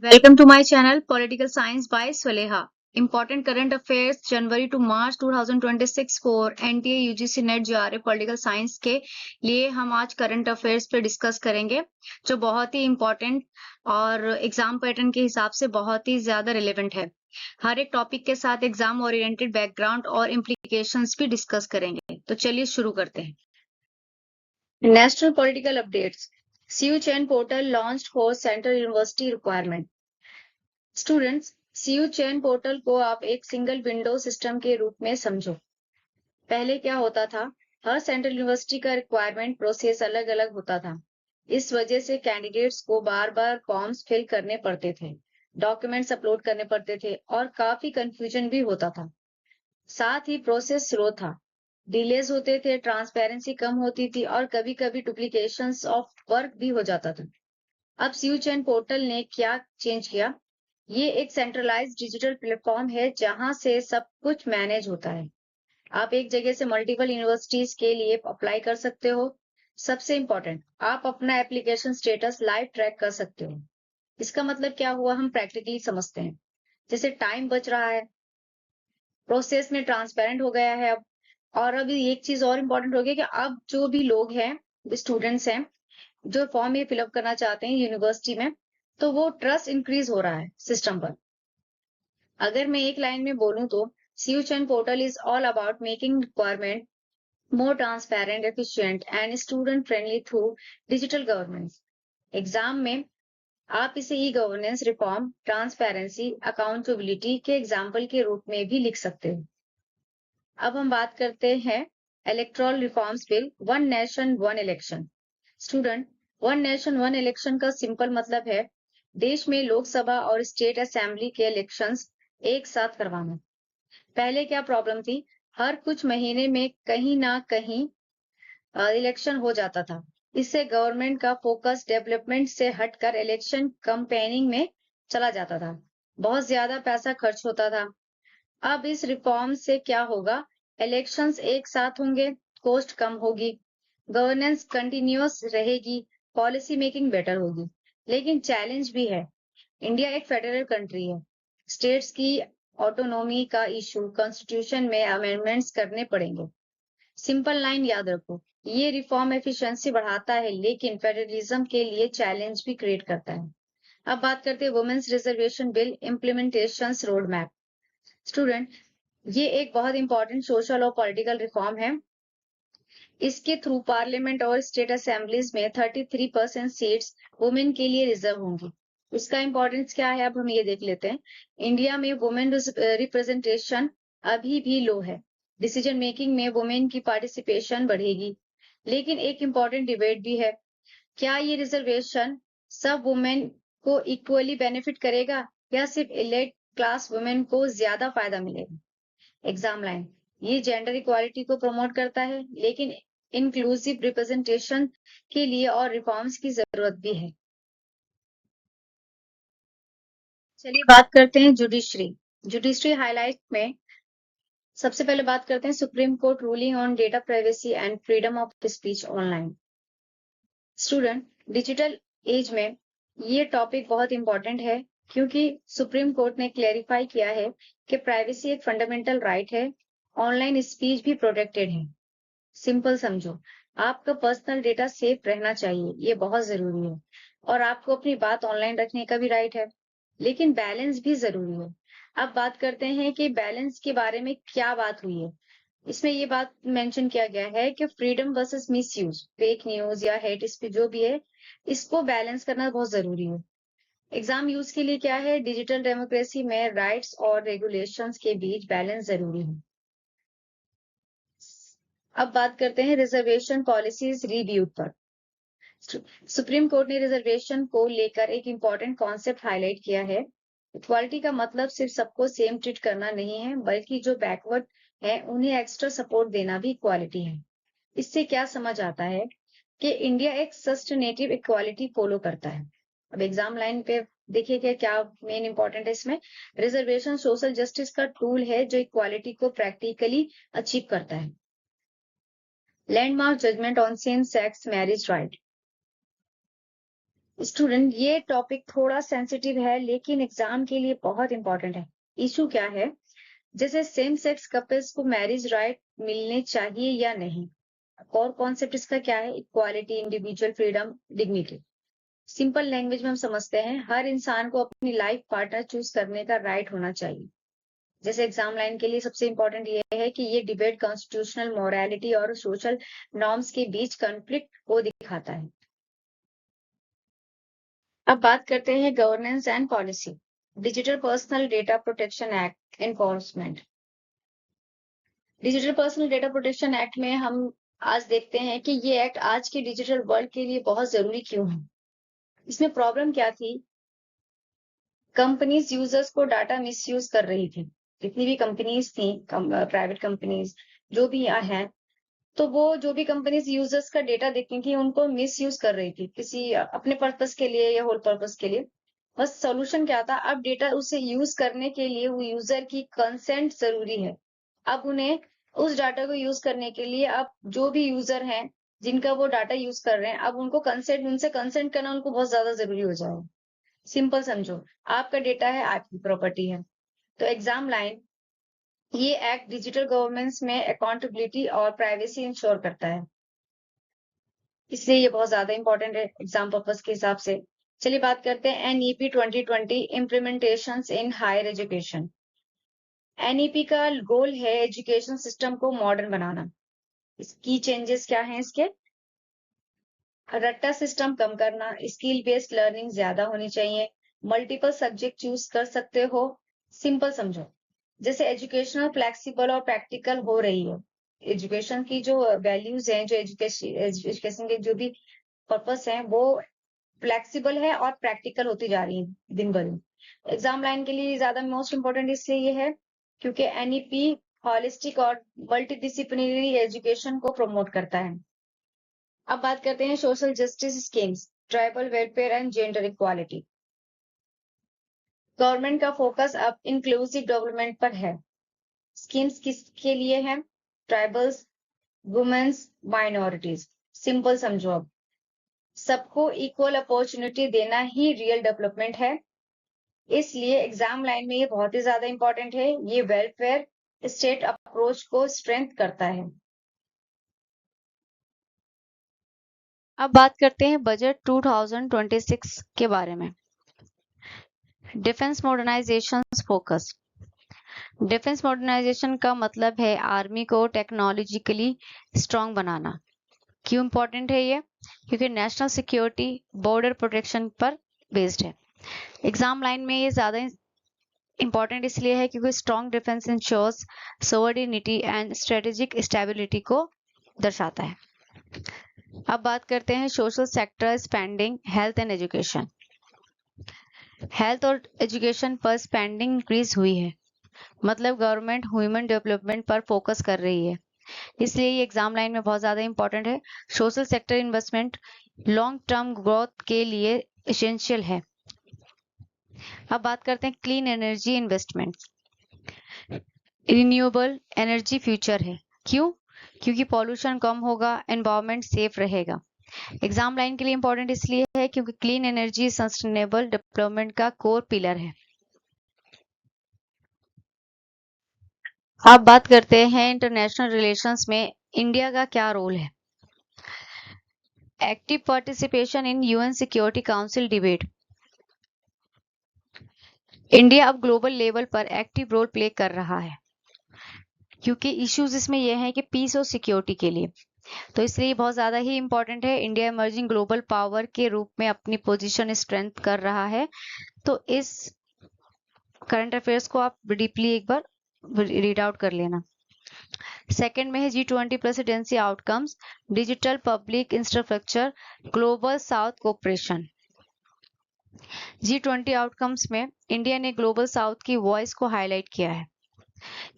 Welcome to my channel Political Science by Swaleha. Important current affairs January to March 2026 for NTA UGC NET JRF political science के लिए हम आज current affairs पे discuss करेंगे जो बहुत ही इम्पोर्टेंट और एग्जाम पैटर्न के हिसाब से बहुत ही ज्यादा रिलेवेंट है। हर एक टॉपिक के साथ एग्जाम ओरिएंटेड बैकग्राउंड और इम्प्लीकेशंस भी डिस्कस करेंगे। तो चलिए शुरू करते हैं। National political updates. CU chain portal launched for central university requirement. Students, CU chain portal को आप एक सिंगल विंडो सिस्टम के रूप में समझो। पहले क्या होता था, हर सेंट्रल यूनिवर्सिटी का रिक्वायरमेंट प्रोसेस अलग अलग होता था। इस वजह से कैंडिडेट्स को बार बार फॉर्म्स फिल करने पड़ते थे, डॉक्यूमेंट्स अपलोड करने पड़ते थे और काफी कंफ्यूजन भी होता था। साथ ही प्रोसेस स्लो था, डिलेज होते थे, ट्रांसपेरेंसी कम होती थी और कभी कभी डुप्लीकेशंस ऑफ वर्क भी हो जाता था। अब सीयू चेन पोर्टल ने क्या चेंज किया, ये एक सेंट्रलाइज्ड डिजिटल प्लेटफॉर्म है जहां से सब कुछ मैनेज होता है। आप एक जगह से मल्टीपल यूनिवर्सिटीज के लिए अप्लाई कर सकते हो। सबसे इम्पोर्टेंट, आप अपना एप्लीकेशन स्टेटस लाइव ट्रैक कर सकते हो। इसका मतलब क्या हुआ, हम प्रैक्टिकली समझते हैं। जैसे टाइम बच रहा है, प्रोसेस में ट्रांसपेरेंट हो गया है अब। और अभी एक चीज और इम्पोर्टेंट हो गया कि अब जो भी लोग हैं, स्टूडेंट्स हैं, जो फॉर्म ये फिलअप करना चाहते हैं यूनिवर्सिटी में, तो वो ट्रस्ट इंक्रीज हो रहा है सिस्टम पर। अगर मैं एक लाइन में बोलूं तो CU chain portal is all about making requirement more transparent, efficient and student friendly through digital governance. Exam में आप इसे e governance, reform, transparency, accountability के एग्जाम्पल के रूप में भी लिख सकते हो। अब हम बात करते हैं electoral reforms bill, one nation one election. Student, one nation one election का सिंपल मतलब है देश में लोकसभा और स्टेट असेंबली के इलेक्शंस एक साथ करवाना। पहले क्या प्रॉब्लम थी, हर कुछ महीने में कहीं ना कहीं इलेक्शन हो जाता था। इससे गवर्नमेंट का फोकस डेवलपमेंट से हटकर इलेक्शन कैंपेनिंग में चला जाता था, बहुत ज्यादा पैसा खर्च होता था। अब इस रिफॉर्म से क्या होगा, इलेक्शंस एक साथ होंगे, कॉस्ट कम होगी, गवर्नेंस कंटिन्यूअस रहेगी, पॉलिसी मेकिंग बेटर होगी। लेकिन चैलेंज भी है, इंडिया एक फेडरल कंट्री है, स्टेट्स की ऑटोनॉमी का इशू, कॉन्स्टिट्यूशन में अमेंडमेंट्स करने पड़ेंगे। सिंपल लाइन याद रखो, ये रिफॉर्म एफिशिएंसी बढ़ाता है लेकिन फेडरलिज्म के लिए चैलेंज भी क्रिएट करता है। अब बात करते हैं women's reservation bill implementation road map. Student, ये एक बहुत इंपॉर्टेंट सोशल और पॉलिटिकल रिफॉर्म है। इसके थ्रू पार्लियामेंट और स्टेट असेंबलीज में 33% सीट्स वुमेन के लिए रिजर्व होंगी। इसका इंपॉर्टेंस क्या है, अब हम ये देख लेते हैं। इंडिया में वुमेन रिप्रेजेंटेशन अभी भी लो है, डिसीजन मेकिंग में वुमेन की पार्टिसिपेशन बढ़ेगी। लेकिन एक इम्पॉर्टेंट डिबेट भी है, क्या ये रिजर्वेशन सब वुमेन को इक्वली बेनिफिट करेगा या सिर्फ एलिट क्लास वुमेन को ज्यादा फायदा मिलेगा। एग्जाम लाइन, ये जेंडर इक्वालिटी को प्रमोट करता है लेकिन इंक्लूसिव रिप्रेजेंटेशन के लिए और रिफॉर्म्स की जरूरत भी है। चलिए बात करते हैं जुडिशरी। जुडिशरी हाईलाइट में सबसे पहले बात करते हैं supreme court ruling on data privacy and freedom of speech online. Student, digital age में ये टॉपिक बहुत इंपॉर्टेंट है क्योंकि सुप्रीम कोर्ट ने क्लेरिफाई किया है कि प्राइवेसी एक फंडामेंटल राइट है, ऑनलाइन स्पीच भी प्रोटेक्टेड है। सिंपल समझो, आपका पर्सनल डेटा सेफ रहना चाहिए, ये बहुत जरूरी है। और आपको अपनी बात ऑनलाइन रखने का भी राइट है, लेकिन बैलेंस भी जरूरी है। अब बात करते हैं कि बैलेंस के बारे में क्या बात हुई है। इसमें ये बात मेंशन किया गया है कि freedom versus misuse, fake news या हेट स्पीच जो भी है, इसको बैलेंस करना बहुत जरूरी है। एग्जाम यूज के लिए क्या है, डिजिटल डेमोक्रेसी में राइट्स और रेगुलेशंस के बीच बैलेंस जरूरी है। अब बात करते हैं रिजर्वेशन पॉलिसीज रिव्यू पर। सुप्रीम कोर्ट ने रिजर्वेशन को लेकर एक इंपॉर्टेंट कॉन्सेप्ट हाईलाइट किया है। इक्वालिटी का मतलब सिर्फ सबको सेम ट्रीट करना नहीं है, बल्कि जो बैकवर्ड है उन्हें एक्स्ट्रा सपोर्ट देना भी इक्वालिटी है। इससे क्या समझ आता है कि इंडिया एक सस्टेनेटिव इक्वालिटी फॉलो करता है। अब एग्जाम लाइन पे देखिए क्या मेन इंपॉर्टेंट है इसमें, रिजर्वेशन सोशल जस्टिस का टूल है जो इक्वालिटी को प्रैक्टिकली अचीव करता है। Landmark judgement on same sex marriage right. Student, ये टॉपिक थोड़ा सेंसिटिव है लेकिन एग्जाम के लिए बहुत इंपॉर्टेंट है। इशू क्या है? जैसे सेम सेक्स कपल्स को मैरिज राइट मिलने चाहिए या नहीं। और कॉन्सेप्ट इसका क्या है? Equality, individual freedom, dignity. Simple language में हम समझते हैं, हर इंसान को अपनी लाइफ पार्टनर चूज करने का राइट होना चाहिए। जैसे एग्जाम लाइन के लिए सबसे इंपॉर्टेंट ये है कि ये डिबेट कॉन्स्टिट्यूशनल मोरालिटी और सोशल नॉर्म्स के बीच कॉन्फ्लिक्ट को दिखाता है। अब बात करते हैं governance and policy. Digital personal data protection act enforcement. Digital personal data protection act में हम आज देखते हैं कि ये एक्ट आज के डिजिटल वर्ल्ड के लिए बहुत जरूरी क्यों है। इसमें प्रॉब्लम क्या थी? कंपनीज यूजर्स को डाटा मिसयूज कर रही थी। जितनी भी कंपनीज थी, प्राइवेट कंपनीज जो भी हैं, तो वो जो भी कंपनीज यूजर्स का डेटा देखती थी उनको मिसयूज कर रही थी किसी अपने पर्पस के लिए या होल पर्पस के लिए। बस सॉल्यूशन क्या था? अब डेटा उसे यूज करने के लिए वो यूजर की कंसेंट जरूरी है। अब उन्हें उस डाटा को यूज करने के लिए अब जो भी यूजर हैं जिनका वो डाटा यूज कर रहे हैं, अब उनसे कंसेंट करना उनको बहुत ज्यादा जरूरी हो जाएगा। सिंपल समझो, आपका डेटा है, आपकी प्रॉपर्टी है। तो एग्जाम लाइन, ये एक्ट डिजिटल गवर्नेंस में अकाउंटेबिलिटी और प्राइवेसी इंश्योर करता है, इसलिए ये बहुत ज्यादा इंपॉर्टेंट है एग्जाम पर्पस के हिसाब से। चलिए बात करते हैं NEP 2020 implementations in higher education. NEP का गोल है एजुकेशन सिस्टम को मॉडर्न बनाना। इसकी चेंजेस क्या हैं इसके? रट्टा सिस्टम कम करना, स्किल बेस्ड लर्निंग ज्यादा होनी चाहिए, मल्टीपल सब्जेक्ट चूज कर सकते हो। सिंपल समझो, जैसे एजुकेशनल फ्लेक्सिबल और प्रैक्टिकल हो रही है। एजुकेशन की जो वैल्यूज हैं, जो एजुकेशन के जो भी पर्पस हैं, वो फ्लेक्सिबल है और प्रैक्टिकल होती जा रही है दिन ब दिन। एग्जाम लाइन के लिए ज्यादा मोस्ट इंपोर्टेंट इसलिए ये है क्योंकि एनईपी हॉलिस्टिक और मल्टीडिसिप्लिनरी एजुकेशन को प्रमोट करता है। अब बात करते हैं social justice schemes, tribal welfare and gender equality. Government का फोकस अब इंक्लूसिव डेवलपमेंट पर है। स्कीम्स किसके लिए हैं? Tribals, women's, minorities. सिंपल समझो, अब सबको इक्वल अपॉर्चुनिटी देना ही रियल डेवलपमेंट है। इसलिए एग्जाम लाइन में ये बहुत ही ज्यादा इंपॉर्टेंट है। ये वेलफेयर स्टेट अप्रोच को स्ट्रेंथ करता है। अब बात करते हैं बजट 2026 के बारे में। Defence modernisation focus. Defence modernisation का मतलब है आर्मी को टेक्नोलॉजिकली स्ट्रांग बनाना। क्यों इंपॉर्टेंट है ये? क्योंकि नेशनल सिक्योरिटी, बॉर्डर प्रोटेक्शन पर बेस्ड है। एग्जाम लाइन में ये ज्यादा इंपॉर्टेंट इसलिए है क्योंकि strong defence ensures sovereignty and strategic stability को दर्शाता है। अब बात करते हैं social sector spending, health and education. Health और एजुकेशन पर स्पेंडिंग इंक्रीज हुई है, मतलब गवर्नमेंट ह्यूमन डेवलपमेंट पर फोकस कर रही है, इसलिए ये एग्जाम लाइन में बहुत ज्यादा इंपॉर्टेंट है। Social sector investment long term growth के लिए एसेंशियल है। अब बात करते हैं clean energy investment. Renewable energy future है। क्यों? क्योंकि पॉल्यूशन कम होगा, एनवायरनमेंट सेफ रहेगा। एग्जाम लाइन के लिए इंपॉर्टेंट इसलिए है क्योंकि क्लीन एनर्जी सस्टेनेबल डेवलपमेंट का कोर पिलर है। अब बात करते हैं इंटरनेशनल रिलेशंस में इंडिया का क्या रोल है। Active participation in UN security council debate. India अब ग्लोबल लेवल पर एक्टिव रोल प्ले कर रहा है क्योंकि इश्यूज इसमें यह है कि पीस और सिक्योरिटी के लिए, तो इसलिए बहुत ज्यादा ही इंपॉर्टेंट है। इंडिया इमर्जिंग ग्लोबल पावर के रूप में अपनी पोजीशन स्ट्रेंथ कर रहा है। तो इस करंट अफेयर्स को आप डीपली एक बार रीड आउट कर लेना। सेकंड में है G20 presidency outcomes, digital public infrastructure, global south cooperation. G20 outcomes में इंडिया ने ग्लोबल साउथ की वॉइस को हाईलाइट किया है।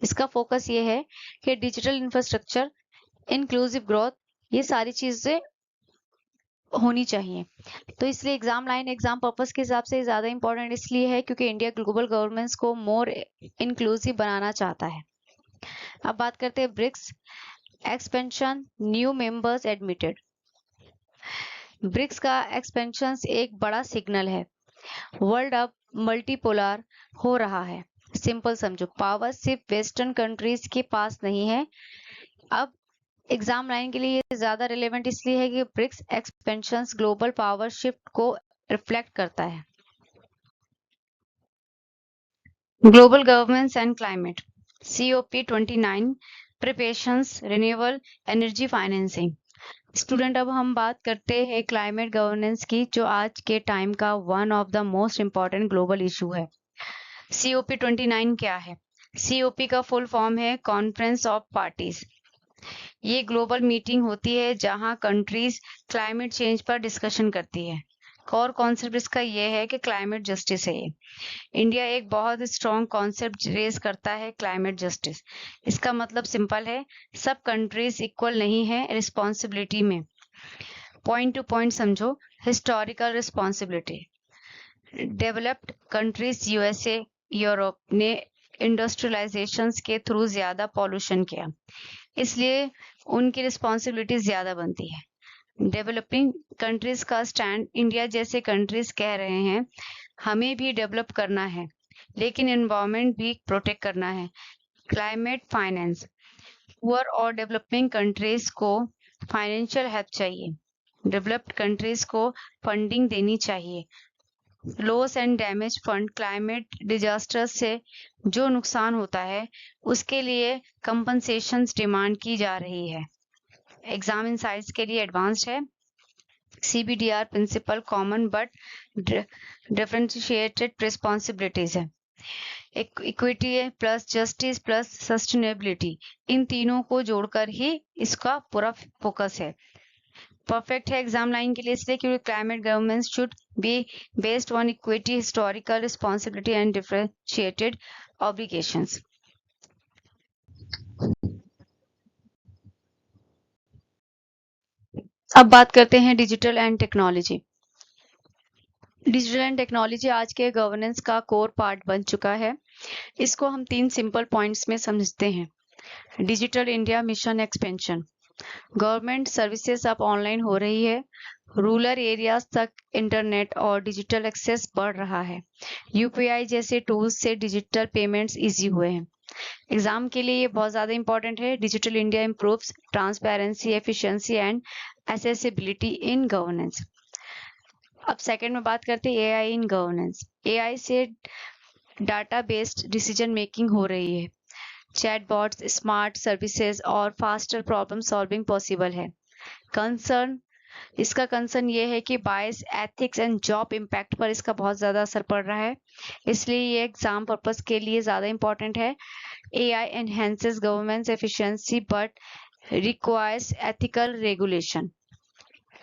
इसका फोकस ये है कि डिजिटल इंफ्रास्ट्रक्चर, इंक्लूसिव ग्रोथ, ये सारी चीजें होनी चाहिए। तो इसलिए एग्जाम लाइन एग्जाम पर्पस के हिसाब से ज्यादा इंपॉर्टेंट इसलिए है क्योंकि इंडिया ग्लोबल गवर्नेंस को मोर इंक्लूसिव बनाना चाहता है। अब बात करते हैं BRICS expansion, new members admitted. BRICS का एक्सपेंशन एक बड़ा सिग्नल है। वर्ल्ड अब मल्टीपोलर हो रहा है। सिंपल समझो, पावर सिर्फ वेस्टर्न कंट्रीज के पास नहीं है। अब एग्जाम लाइन के लिए ये ज्यादा रिलेवेंट इसलिए है कि BRICS expansion global power shift को रिफ्लेक्ट करता है। Global governance and climate, COP29 preparations renewable energy financing. Student, अब हम बात करते हैं क्लाइमेट गवर्नेंस की, जो आज के टाइम का one of the most important global issue है। COP29 क्या है? COP का फुल फॉर्म है कॉन्फ्रेंस ऑफ पार्टीज। ये ग्लोबल मीटिंग होती है जहां कंट्रीज क्लाइमेट चेंज पर डिस्कशन करती है। कोर कॉन्सेप्ट इसका ये है कि क्लाइमेट जस्टिस है। ये इंडिया एक बहुत स्ट्रॉन्ग कॉन्सेप्ट रेज करता है, क्लाइमेट जस्टिस। इसका मतलब सिंपल है, सब कंट्रीज इक्वल नहीं है रिस्पॉन्सिबिलिटी में। पॉइंट टू पॉइंट समझो। Historical responsibility, developed countries USA, Europe ने इंडस्ट्रियलाइजेशन के थ्रू ज्यादा पॉल्यूशन किया, इसलिए उनकी रिस्पॉन्सिबिलिटी ज्यादा बनती है। डेवलपिंग कंट्रीज का स्टैंड, इंडिया जैसे कंट्रीज कह रहे हैं हमें भी डेवलप करना है, लेकिन एनवायरनमेंट भी प्रोटेक्ट करना है। क्लाइमेट फाइनेंस, पुअर और डेवलपिंग कंट्रीज को फाइनेंशियल हेल्प चाहिए, डेवलप्ड कंट्रीज को फंडिंग देनी चाहिए। Loss and damage fund, climate disaster से जो नुकसान होता है उसके लिए कंपनसेशन डिमांड की जा रही है। एग्जाम इनसाइट्स के लिए एडवांस्ड है। CBDR principle common but differentiated responsibilities है। Equity plus justice plus sustainability, इन तीनों को जोड़कर ही इसका पूरा फोकस है। परफेक्ट है एग्जाम लाइन के लिए इसलिए क्योंकि climate governance should be based on equity, historical responsibility and differentiated obligations. अब बात करते हैं digital and technology. Digital and technology आज के गवर्नेंस का कोर पार्ट बन चुका है। इसको हम 3 सिंपल पॉइंट्स में समझते हैं। Digital India mission expansion, government services अब ऑनलाइन हो रही है। रूरल एरियाज तक इंटरनेट और डिजिटल एक्सेस बढ़ रहा है। UPI जैसे टूल्स से डिजिटल पेमेंट्स इजी हुए हैं। एग्जाम के लिए ये बहुत ज्यादा इंपॉर्टेंट है। Digital India improves transparency, efficiency and accessibility in governance. अब सेकंड में बात करते हैं AI इन गवर्नेंस। AI से डाटा बेस्ड डिसीजन मेकिंग हो रही है। चैटबॉट्स, स्मार्ट सर्विसेज और फास्टर प्रॉब्लम सॉल्विंग पॉसिबल है। इसका कंसर्न ये है कि बायस, एथिक्स एंड जॉब इम्पैक्ट पर इसका बहुत ज्यादा असर पड़ रहा है, इसलिए ये एग्जाम पर्पस के लिए ज्यादा इंपॉर्टेंट है। AI enhances government's efficiency but requires ethical regulation।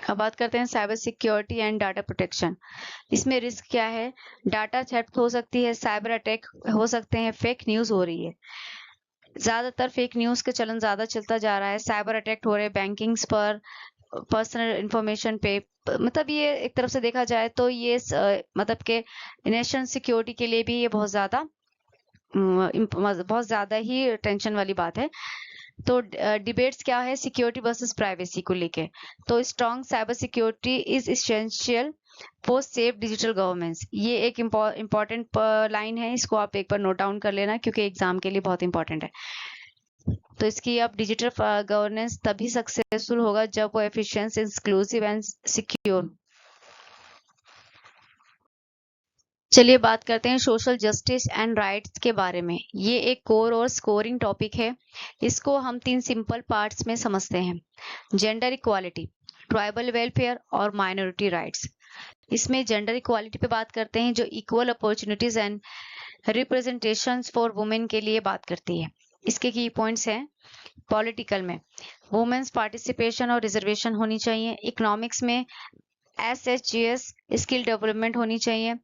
अब बात करते हैं cyber security and data protection. इसमें रिस्क क्या है? डाटा थेफ्ट हो सकती है, साइबर अटैक हो सकते हैं, फेक न्यूज हो रही है। ज्यादातर फेक न्यूज के चलन ज्यादा चलता जा रहा है। साइबर अटैक हो रहे हैं बैंकिंग्स पर, पर्सनल इंफॉर्मेशन पे। मतलब ये एक तरफ से देखा जाए तो ये मतलब के नेशनल सिक्योरिटी के लिए भी ये बहुत ज्यादा ही टेंशन वाली बात है। तो डिबेट्स क्या है सिक्योरिटी वर्सेस प्राइवेसी को लेके। तो strong cyber security is essential for safe digital governance. ये एक इम्पॉर्टेंट लाइन है, इसको आप एक बार नोट डाउन कर लेना क्योंकि एग्जाम के लिए बहुत इंपॉर्टेंट है। तो इसकी अब डिजिटल गवर्नेंस तभी सक्सेसफुल होगा जब वो एफिशिएंट, इंक्लूसिव एंड सिक्योर। चलिए बात करते हैं सोशल जस्टिस एंड राइट्स के बारे में। ये एक कोर और स्कोरिंग टॉपिक है। इसको हम 3 सिंपल पार्ट्स में समझते हैं। जेंडर इक्वालिटी, ट्राइबल वेलफेयर और माइनॉरिटी राइट्स। इसमें जेंडर इक्वालिटी पे बात करते हैं जो equal opportunities and representations for women के लिए बात करती है। इसके की पॉइंट्स हैं। पॉलिटिकल में वुमेन्स पार्टिसिपेशन और रिजर्वेशन होनी चाहिए। इकोनॉमिक्स में SHGS स्किल डेवलपमेंट होनी चाहिए।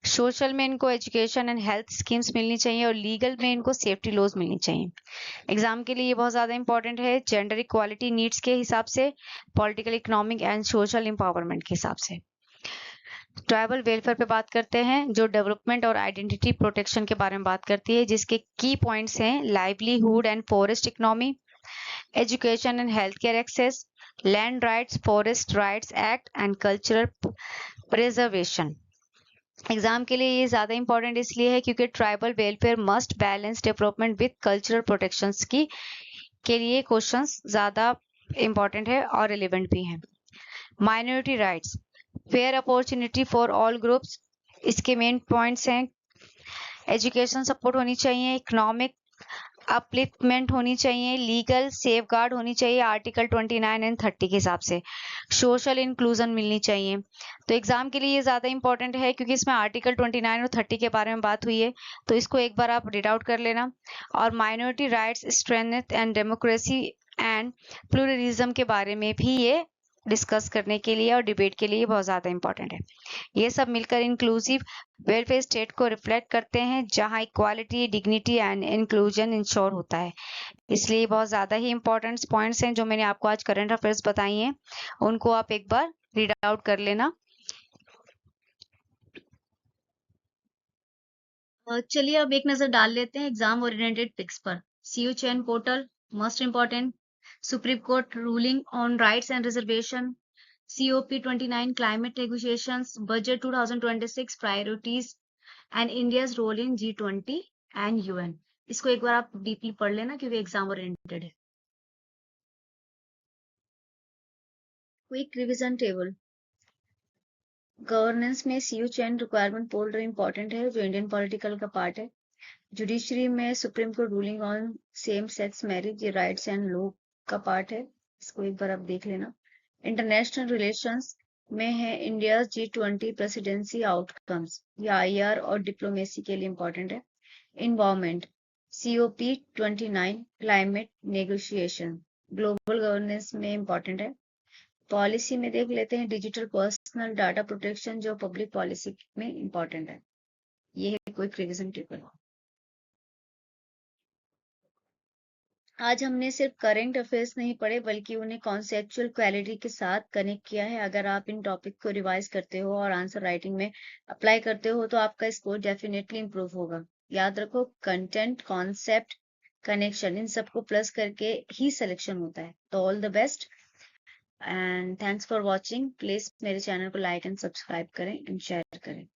सोशल में इनको एजुकेशन एंड हेल्थ स्कीम्स मिलनी चाहिए और लीगल में इनको सेफ्टी लॉज मिलनी चाहिए। एग्जाम के लिए ये बहुत ज्यादा इंपॉर्टेंट है। जेंडर इक्वालिटी नीड्स के हिसाब से, political, economic and social empowerment के हिसाब से। ट्राइबल वेलफेयर पे बात करते हैं जो डेवलपमेंट और आइडेंटिटी प्रोटेक्शन के बारे में बात करती है, जिसके की पॉइंट्स हैं livelihood and forest economy, education and health care access, land rights, forest rights act and cultural preservation. Exam के लिए ये ज़्यादा इंपॉर्टेंट इसलिए है क्योंकि tribal welfare must balance development with cultural protections की के लिए क्वेश्चंस ज़्यादा इंपॉर्टेंट है और रिलेवेंट भी हैं। Minority rights, fair opportunity for all groups, इसके मेन पॉइंट्स हैं एजुकेशन सपोर्ट होनी चाहिए, इकोनॉमिक अपलिफ्टमेंट होनी चाहिए, लीगल सेफगार्ड होनी चाहिए आर्टिकल 29 एंड 30 के हिसाब से, सोशल इंक्लूजन मिलनी चाहिए। तो एग्जाम के लिए ये ज़्यादा इंपॉर्टेंट है क्योंकि इसमें आर्टिकल 29 और 30 के बारे में बात हुई है, तो इसको एक बार आप रीड आउट कर लेना। और minority rights, strength and democracy and pluralism के बारे में भी ये डिस्कस करने के लिए और डिबेट के लिए बहुत ज़्यादा इंपॉर्टेंट है। ये सब मिलकर इंक्लूसिव वेलफेयर स्टेट को रिफ्लेक्ट करते हैं जहां equality, dignity and inclusion ensure होता है। इसलिए बहुत ज़्यादा ही इंपॉर्टेंट पॉइंट्स हैं जो मैंने आपको आज करंट अफेयर्स बताई हैं, उनको आप एक बार रीड आउट कर लेना। चलिए अब एक नजर डाल लेते हैं एग्जाम ओरिएंटेड पिक्स पर। CU chain portal most important, supreme court ruling on rights and reservation, COP29 climate negotiations, budget 2026 priorities and India's role in G20 and UN। इसको एक बार आप डीपली पढ़ लेना क्योंकि एग्जाम ओरिएंटेड है। Quick revision table. गवर्नेंस में CU चैन requirement पोल important है जो इंडियन पॉलिटिकल का पार्ट है। जुडिशरी में supreme court ruling on same sex marriage, ये राइट्स एंड लॉ का पार्ट है, इसको एक बार आप देख लेना। इंटरनेशनल रिलेशंस में है इंडिया G20 प्रेसिडेंसी आउटकम्स, ये IR और डिप्लोमेसी के लिए इंपॉर्टेंट है। Environment, COP29 climate negotiation, global governance में इंपॉर्टेंट है। पॉलिसी में देख लेते हैं डिजिटल पर्सनल डाटा प्रोटेक्शन जो पब्लिक पॉलिसी में इंपॉर्टेंट है। ये है क्विक रिवीजन टेबल। आज हमने सिर्फ करंट अफेयर्स नहीं पढ़े बल्कि उन्हें कॉन्सेप्चुअल क्वालिटी के साथ कनेक्ट किया है। अगर आप इन टॉपिक को रिवाइज करते हो और आंसर राइटिंग में अप्लाई करते हो तो आपका स्कोर डेफिनेटली इंप्रूव होगा। याद रखो, कंटेंट, कॉन्सेप्ट, कनेक्शन, इन सबको प्लस करके ही सिलेक्शन होता है। तो all the best and thanks for watching. Please मेरे चैनल को लाइक एंड सब्सक्राइब करें एंड शेयर करें।